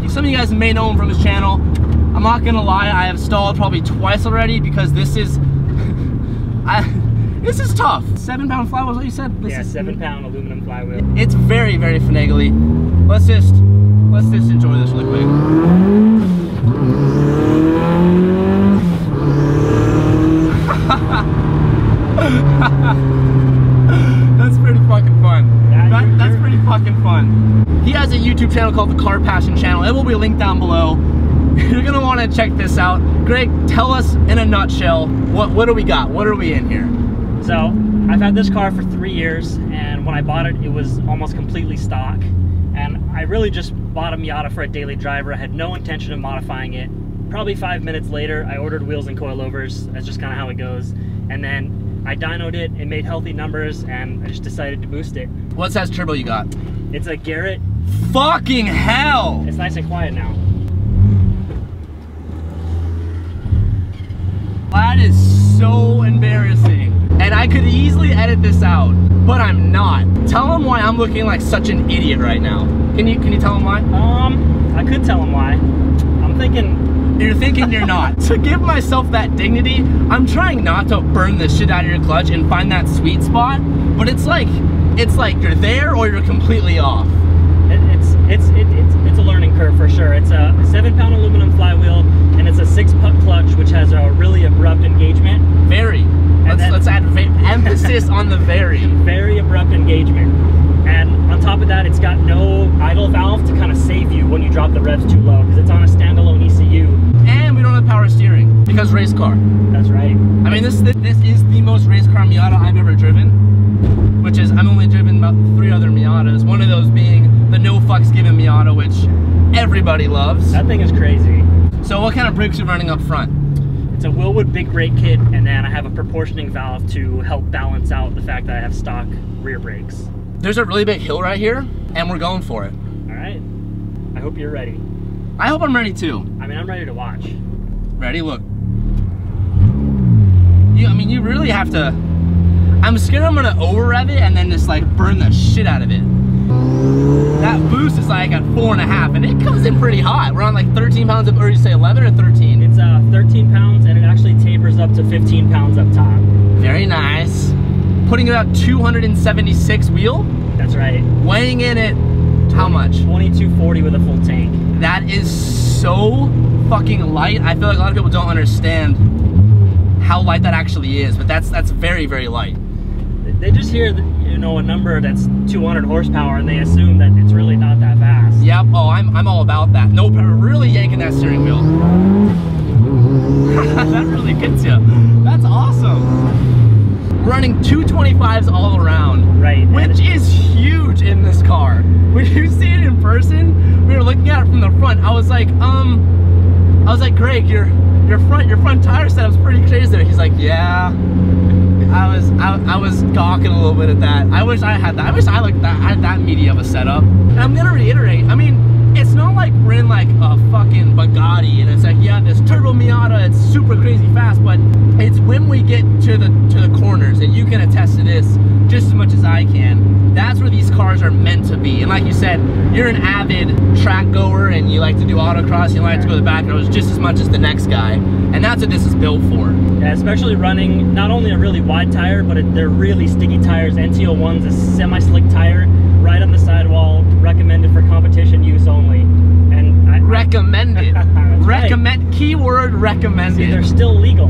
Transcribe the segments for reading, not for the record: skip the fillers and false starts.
Some of you guys may know him from his channel. I'm not gonna lie, I have stalled probably twice already because this is this is tough. 7-pound flywheel is what you said? Yeah, 7-pound aluminum flywheel. It's very, very finagly. Let's just enjoy this really quick. That's pretty fucking fun. That's pretty fucking fun. He has a YouTube channel called the Car Passion Channel. It will be linked down below. You're gonna want to check this out. Greg, tell us in a nutshell, what do we got? What are we in here? So, I've had this car for 3 years, and when I bought it, it was almost completely stock. And I really just bought a Miata for a daily driver. I had no intention of modifying it. Probably 5 minutes later, I ordered wheels and coilovers. That's just kind of how it goes. And then I dynoed it, it made healthy numbers, and I just decided to boost it. What size turbo you got? It's a Garrett. Fucking hell! It's nice and quiet now. That is so embarrassing. And I could easily edit this out, but I'm not. Tell him why I'm looking like such an idiot right now. Can you tell him why? I could tell him why. I'm thinking... You're thinking you're not. To give myself that dignity, I'm trying not to burn the shit out of your clutch and find that sweet spot, but it's like you're there or you're completely off. It's a learning curve for sure. It's a 7-pound aluminum flywheel, and it's a 6-putt clutch, which has a really abrupt engagement. Very. Let's add emphasis on the very. Very abrupt engagement. And on top of that, it's got no idle valve to kind of save you when you drop the revs too low, because it's on a standalone ECU. And we don't have power steering, because race car. That's right. I mean, this is the most race car Miata I've ever driven, which is, I've only driven about 3 other Miatas, one of those being the no fucks given Miata, which everybody loves. That thing is crazy. So what kind of brakes are you running up front? It's a Willwood big brake kit, and then I have a proportioning valve to help balance out the fact that I have stock rear brakes. There's a really big hill right here, and we're going for it. All right. I hope you're ready. I hope I'm ready too. I mean, I'm ready to watch. Ready? Look. I mean, you really have to... I'm scared I'm gonna over-rev it and then just like burn the shit out of it. That boost is like at 4.5, and it comes in pretty hot. We're on like 13 pounds of, or you say 11 or 13? It's 13 pounds, and it actually tapers up to 15 pounds up top. Very nice. Putting about 276 wheel. That's right. Weighing in at how much? 2240 with a full tank. That is so fucking light. I feel like a lot of people don't understand how light that actually is, but that's very, very light. They just hear, you know, a number that's 200 horsepower, and they assume that it's really not that fast. Yep. Oh, I'm all about that. No power, really yanking that steering wheel. That really gets you. That's awesome. Running 225s all around, right? Which is huge in this car. When you see it in person, we were looking at it from the front. I was like, Greg, your front tire setup's pretty crazy there. He's like, yeah. I was gawking a little bit at that. I wish I had that. I wish I had that meaty of a setup. And I'm gonna reiterate. I mean, it's not like we're in like a fucking Bugatti and it's like, yeah, this turbo Miata, it's super crazy fast, but it's when we get to the corners, and you can attest to this just as much as I can. That's where these cars are meant to be. And like you said, you're an avid track goer and you like to do autocross, you like to go to the back roads just as much as the next guy. And that's what this is built for. Yeah, especially running not only a really wide tire, but they're really sticky tires. NT01's a semi-slick tire right on the sidewall, recommended for competition use only. And recommended. Recommend. Right. Keyword recommended. See, they're still legal.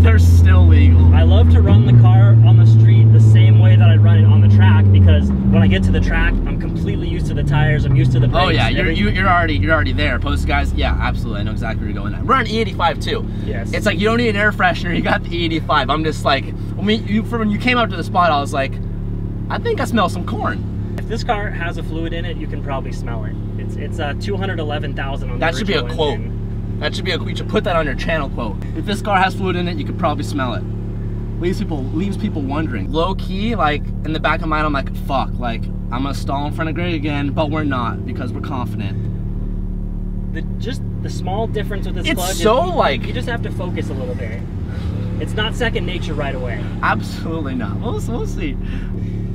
They're still legal. I love to run the car on the street the same way that I run it on the track, because when I get to the track, I'm completely completely used to the tires. I'm used to the brakes. Oh yeah, you're already there. Post guys, yeah, absolutely. I know exactly where you're going at. We're on E85 too. Yes. It's like you don't need an air freshener. You got the E85. I'm just like, when you came out to the spot, I was like, I think I smell some corn. If this car has a fluid in it, you can probably smell it. It's 211,000 on the That should be a quote. engine. That should be you should put that on your channel quote. If this car has fluid in it, you could probably smell it. Leaves people wondering. Low key, like in the back of my mind, I'm like, fuck, like I'm gonna stall in front of Greg again, but we're not because we're confident. Just the small difference with this clutch. It's so like you just have to focus a little bit. It's not second nature right away. Absolutely not. We'll see.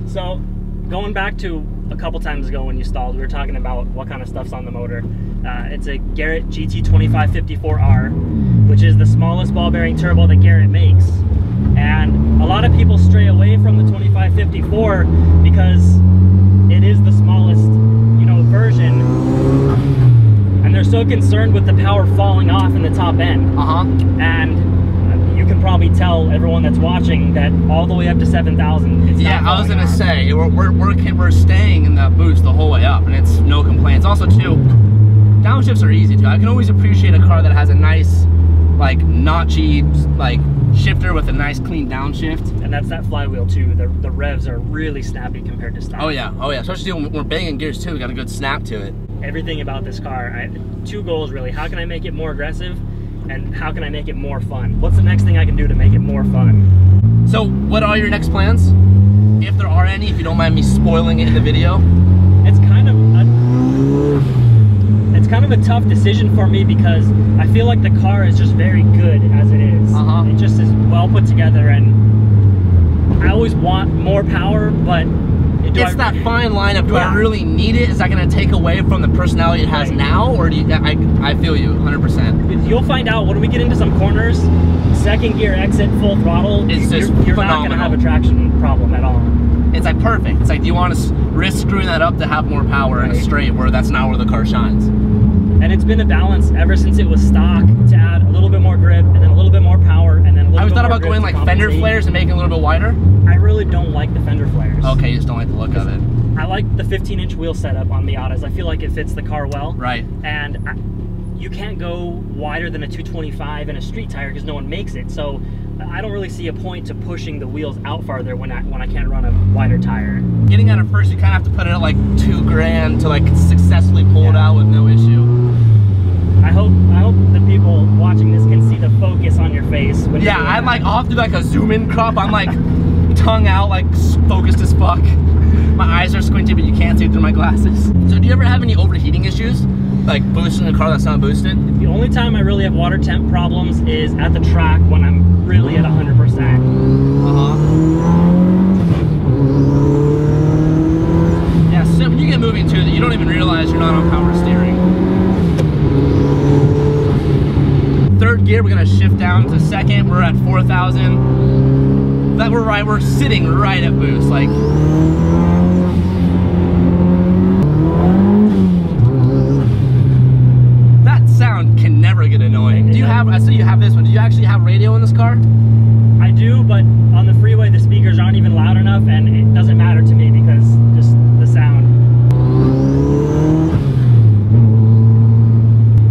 So, going back to a couple times ago when you stalled, we were talking about what kind of stuff's on the motor. It's a Garrett GT2554R, which is the smallest ball bearing turbo that Garrett makes. And a lot of people stray away from the 2554 because it is the smallest, version. And they're so concerned with the power falling off in the top end. And you can probably tell everyone that's watching that all the way up to 7,000, it's yeah, not I was gonna off. say we're staying in that boost the whole way up, and it's no complaints. Also, too, downshifts are easy too. I can always appreciate a car that has a nice, like, notchy, like, shifter with a nice clean downshift. And that's that flywheel too. The revs are really snappy compared to stock. Oh yeah, especially when we're banging gears too. We got a good snap to it. Everything about this car, two goals really. How can I make it more aggressive, and how can I make it more fun? What's the next thing I can do to make it more fun? So what are your next plans? If there are any, if you don't mind me spoiling it in the video. It's kind of a tough decision for me because I feel like the car is just very good as it is. It just is well put together, and I always want more power, but it's that fine line of, do I really need it? Is that going to take away from the personality it has now? Or do you, I feel you 100%. You'll find out when we get into some corners. Second gear exit full throttle, you're not going to have a traction problem at all. It's like perfect. It's like, do you want to risk screwing that up to have more power in a straight where that's not where the car shines? And it's been a balance ever since it was stock to add a little bit more grip and then a little bit more power and then a little bit more. Have you thought about going like fender flares and making it a little bit wider? I really don't like the fender flares. Okay, you just don't like the look of it. I like the 15-inch wheel setup on Miatas. I feel like it fits the car well. Right. And you can't go wider than a 225 in a street tire because no one makes it. So I don't really see a point to pushing the wheels out farther when I can't run a wider tire. Getting out of first, you kind of have to put it at like $2 grand to like successfully pull it out with no issue. I hope the people watching this can see the focus on your face. When I'll have to do like a zoom in crop. I'm like tongue out, like focused as fuck. My eyes are squinty, but you can't see through my glasses. So do you ever have any overheating issues? Like boosting a car that's not boosted? The only time I really have water temp problems is at the track when I'm really at 100%. Yeah, so when you get moving too, you don't even realize you're not on power steering. Third gear, we're gonna shift down to second. We're at 4,000. That we're sitting right at boost. Like, that sound can never get annoying. Do you have? I see you have this one. Do you actually have radio in this car? I do, but on the freeway the speakers aren't even loud enough, and it doesn't matter to me because just the sound.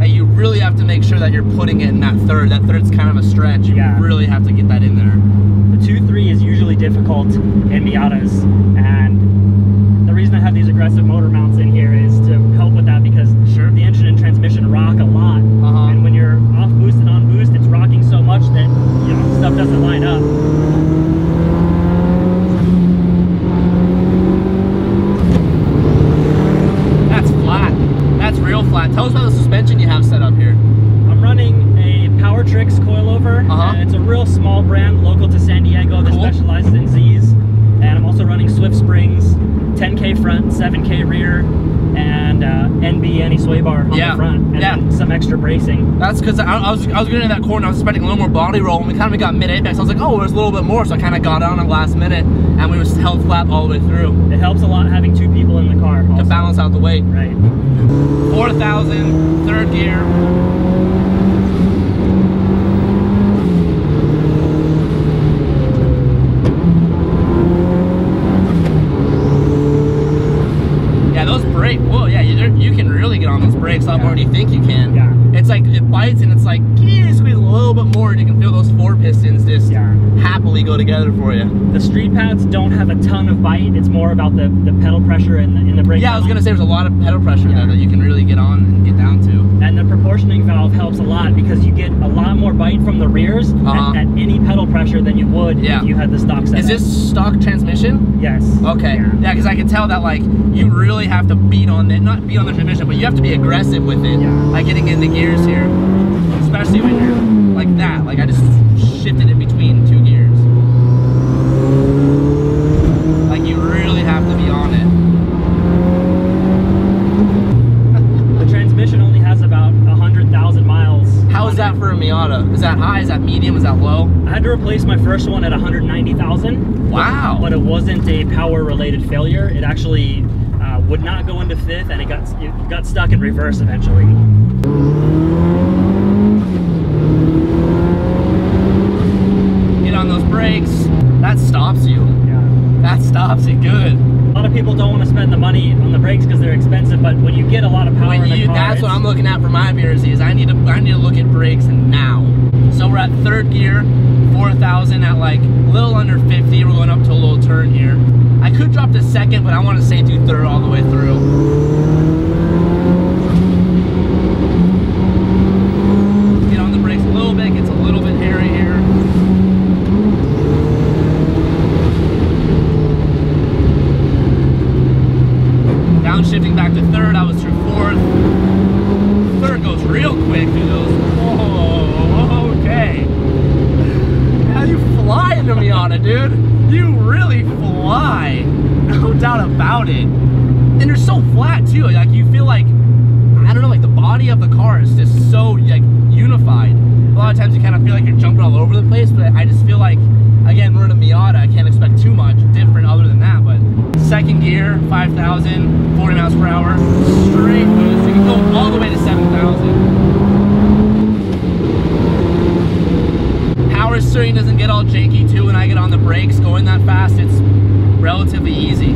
You really have to make sure that you're putting it in that third. That third's kind of a stretch. You really have to get that in there. The 2.3 is usually difficult in Miatas, and the reason I have these aggressive motor mounts in here is to help with that because the engine and transmission rock a lot. And when you're off boost and on boost, it's rocking so much that stuff doesn't line up. That's flat. That's real flat. Tell us about the suspension you have set up here. I'm running a Power Tricks coilover. It's a real small brand local to San Diego that specializes in Z's. And I'm also running Swift springs, 10K front, 7K rear, and NB anti-sway bar on the front, and then some extra bracing. That's because I was getting in that corner. I was expecting a little more body roll, and we kind of got mid-apex. I was like, oh, there's a little bit more, so I kind of got on at the last minute, and we was held flat all the way through. It helps a lot having two people in the car to balance out the weight. Right. 4,000, third gear. four pistons just happily go together for you. The street pads don't have a ton of bite. It's more about the pedal pressure in the brake. Yeah, I was gonna say there's a lot of pedal pressure there that you can really get on and get down to. And the proportioning valve helps a lot because you get a lot more bite from the rears at any pedal pressure than you would if you had the stock setup. Is this stock transmission? Yes. Okay. Yeah, because I can tell that like you really have to beat on it, not beat on the transmission, but you have to be aggressive with it, like getting into gears here, especially when you're like that. Like I just shifted it between two gears. Like you really have to be on it. The transmission only has about 100,000 miles. How is that for a Miata? Is that high? Is that medium? Is that low? I had to replace my first one at 190,000. Wow. But it wasn't a power related failure. It actually would not go into fifth, and it got stuck in reverse eventually. Get on those brakes. That stops you. Yeah. That stops you good. A lot of people don't want to spend the money on the brakes because they're expensive, but when you get a lot of power in the car, that's what I'm looking at for my BRZ. Is I need to look at brakes now. So we're at third gear, 4,000 at like a little under 50. We're going up to a little turn here. I could drop to second, but I want to say do third all the way through. Get on the brakes a little bit, gets a little bit hairy here. Downshifting back to third, I was through fourth. Third goes real quick through those. Whoa, okay. Yeah, you fly in the Miata, dude. You really fly. No doubt about it. And they're so flat too. Like you feel like, I don't know, like the body of the car is just so like unified. A lot of times you kind of feel like you're jumping all over the place, but I just feel like, again, we're in a Miata. I can't expect too much different other than that. But second gear, 5,000, 40 miles per hour, straight boost. You can go all the way to 7,000. Power steering doesn't get all janky too when I get on the brakes. Going that fast, it's relatively easy.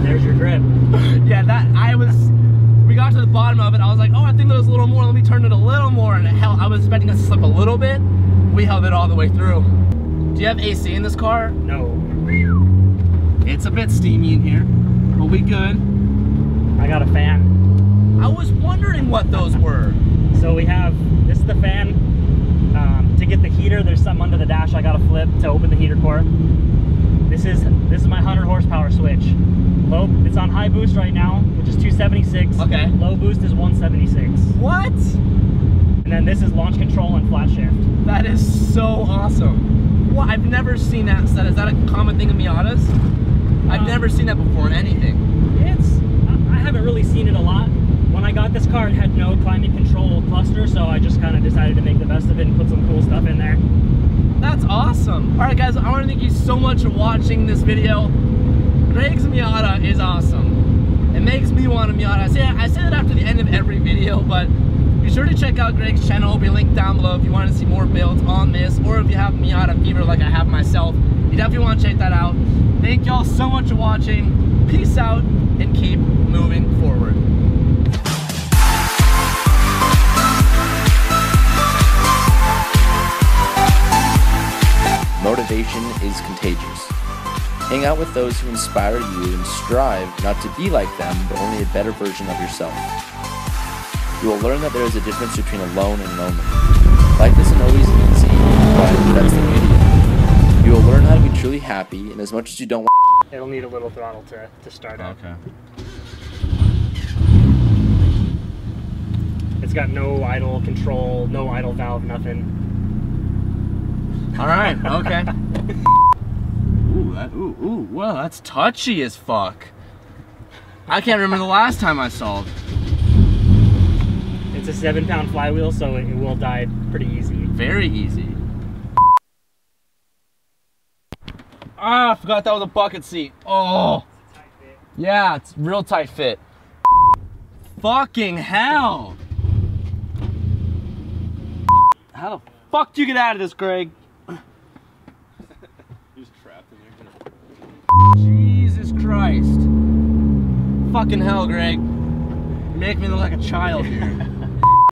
There's your grip. Yeah, we got to the bottom of it. I was like, oh, I think there was a little more. Let me turn it a little more. And hell, I was expecting us to slip a little bit. We held it all the way through. Do you have AC in this car? No. It's a bit steamy in here, but we good. I got a fan. I was wondering what those were. So this is the fan. To get the heater, there's something under the dash I gotta flip to open the heater core. This is my 100 horsepower switch. Low, it's on high boost right now, which is 276. Okay. Low boost is 176. What? And then this is launch control and flat shift. That is so awesome. Well, I've never seen that set. Is that a common thing in Miatas? I've never seen that before in anything. I haven't really seen it a lot. When I got this car, it had no climate control cluster, so I just kind of decided to make the best of it and put some cool stuff in there. That's awesome. All right, guys, I want to thank you so much for watching this video. Greg's Miata is awesome. It makes me want a Miata. I say that after the end of every video, but be sure to check out Greg's channel. It'll be linked down below if you want to see more builds on this, or if you have Miata fever like I have myself. You definitely want to check that out. Thank y'all so much for watching. Peace out and keep moving forward. Motivation is contagious. Hang out with those who inspire you and strive not to be like them, but only a better version of yourself. You will learn that there is a difference between alone and lonely. Life isn't always easy, but that's the beauty of it. You will learn how to be truly happy, and as much as you don't want, It'll need a little throttle to start up. Okay. It's got no idle control, no idle valve, nothing. All right, okay. Ooh, well, that's touchy as fuck. I can't remember the last time I solved. It's a 7-pound flywheel, so it will die pretty easy. Very easy. Ah, I forgot that was a bucket seat. Oh. Tight fit. Yeah, it's real tight fit. Fucking hell. How the fuck do you get out of this, Greg? He's trapped in there. Jesus Christ. Fucking hell, Greg. make me look like a child here.